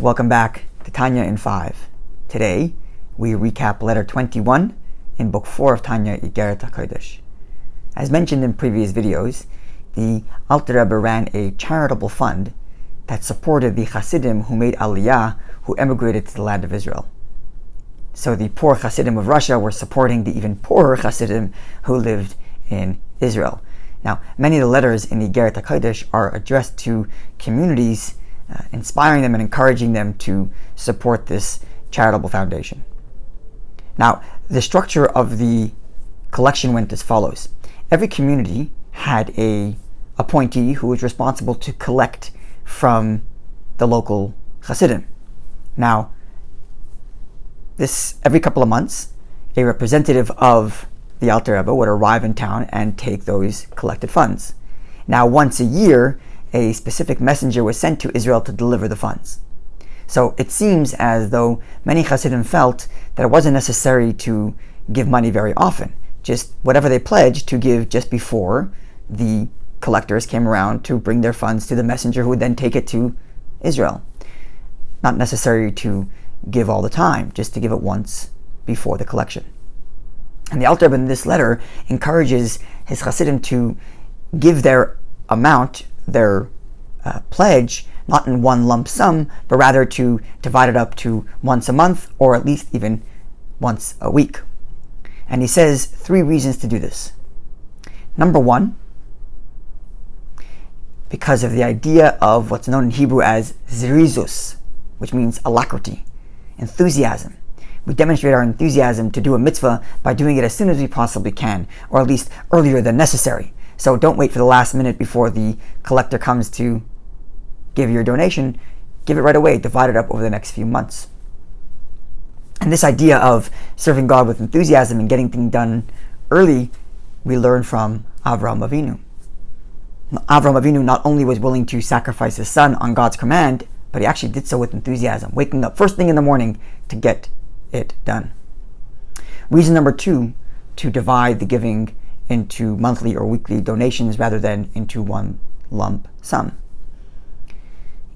Welcome back to Tanya in 5. Today, we recap letter 21 in book 4 of Tanya, Iggeret HaKodesh. As mentioned in previous videos, the Alter Rebbe ran a charitable fund that supported the Hasidim who made Aliyah, who emigrated to the land of Israel. So the poor Hasidim of Russia were supporting the even poorer Hasidim who lived in Israel. Now, many of the letters in the Iggeret HaKodesh are addressed to communities, inspiring them and encouraging them to support this charitable foundation. Now, the structure of the collection went as follows. Every community had an appointee who was responsible to collect from the local Hasidim. Now, every couple of months, a representative of the Alter Rebbe would arrive in town and take those collected funds. Now, once a year, a specific messenger was sent to Israel to deliver the funds. So it seems as though many Hasidim felt that it wasn't necessary to give money very often, just whatever they pledged to give just before the collectors came around to bring their funds to the messenger who would then take it to Israel. Not necessary to give all the time, just to give it once before the collection. And the Alter Rebbe in this letter encourages his Hasidim to give their amount, their pledge, not in one lump sum, but rather to divide it up to once a month, or at least even once a week. And he says 3 reasons to do this. Number 1, because of the idea of what's known in Hebrew as zrizus, which means alacrity, enthusiasm. We demonstrate our enthusiasm to do a mitzvah by doing it as soon as we possibly can, or at least earlier than necessary. So don't wait for the last minute before the collector comes to give your donation. Give it right away, divide it up over the next few months. And this idea of serving God with enthusiasm and getting things done early, we learn from Avraham Avinu. Avraham Avinu not only was willing to sacrifice his son on God's command, but he actually did so with enthusiasm, waking up first thing in the morning to get it done. Reason number 2, to divide the giving into monthly or weekly donations rather than into one lump sum.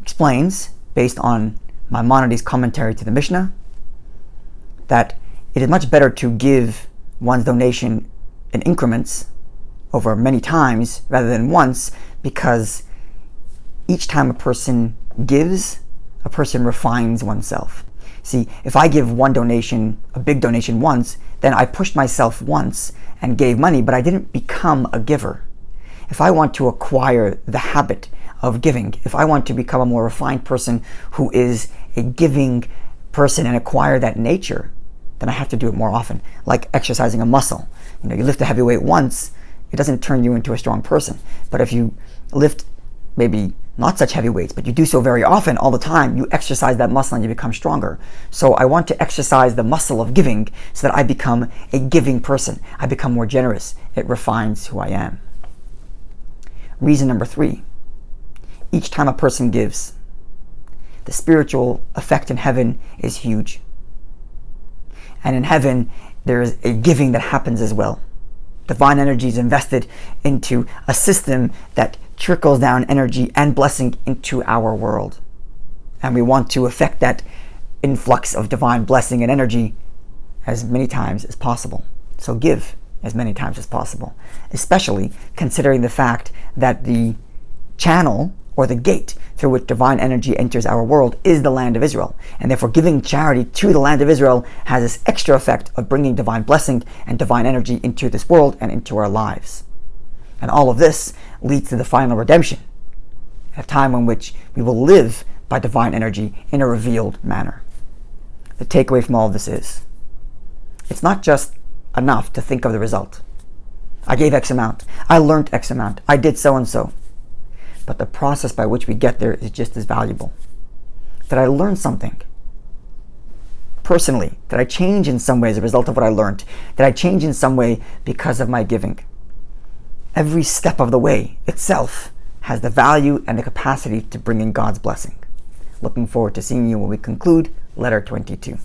Explains, based on Maimonides' commentary to the Mishnah, that it is much better to give one's donation in increments over many times rather than once, because each time a person gives, a person refines oneself. See, if I give one donation, a big donation once, then I pushed myself once and gave money, but I didn't become a giver. If I want to acquire the habit of giving, if I want to become a more refined person who is a giving person and acquire that nature, then I have to do it more often, like exercising a muscle. You lift a heavy weight once, it doesn't turn you into a strong person. But if you lift maybe not such heavy weights, but you do so very often, all the time, you exercise that muscle and you become stronger. So I want to exercise the muscle of giving so that I become a giving person. I become more generous. It refines who I am. Reason number 3, each time a person gives, the spiritual effect in heaven is huge. And in heaven, there is a giving that happens as well. Divine energy is invested into a system that trickles down energy and blessing into our world. And we want to affect that influx of divine blessing and energy as many times as possible. So give as many times as possible, especially considering the fact that the channel or the gate through which divine energy enters our world is the land of Israel. And therefore giving charity to the land of Israel has this extra effect of bringing divine blessing and divine energy into this world and into our lives. And all of this leads to the final redemption, a time in which we will live by divine energy in a revealed manner. The takeaway from all of this is, it's not just enough to think of the result. I gave X amount, I learned X amount, I did so and so. But the process by which we get there is just as valuable. Did I learn something? Personally, did I change in some way as a result of what I learned? Did I change in some way because of my giving? Every step of the way itself has the value and the capacity to bring in God's blessing. Looking forward to seeing you when we conclude letter 22.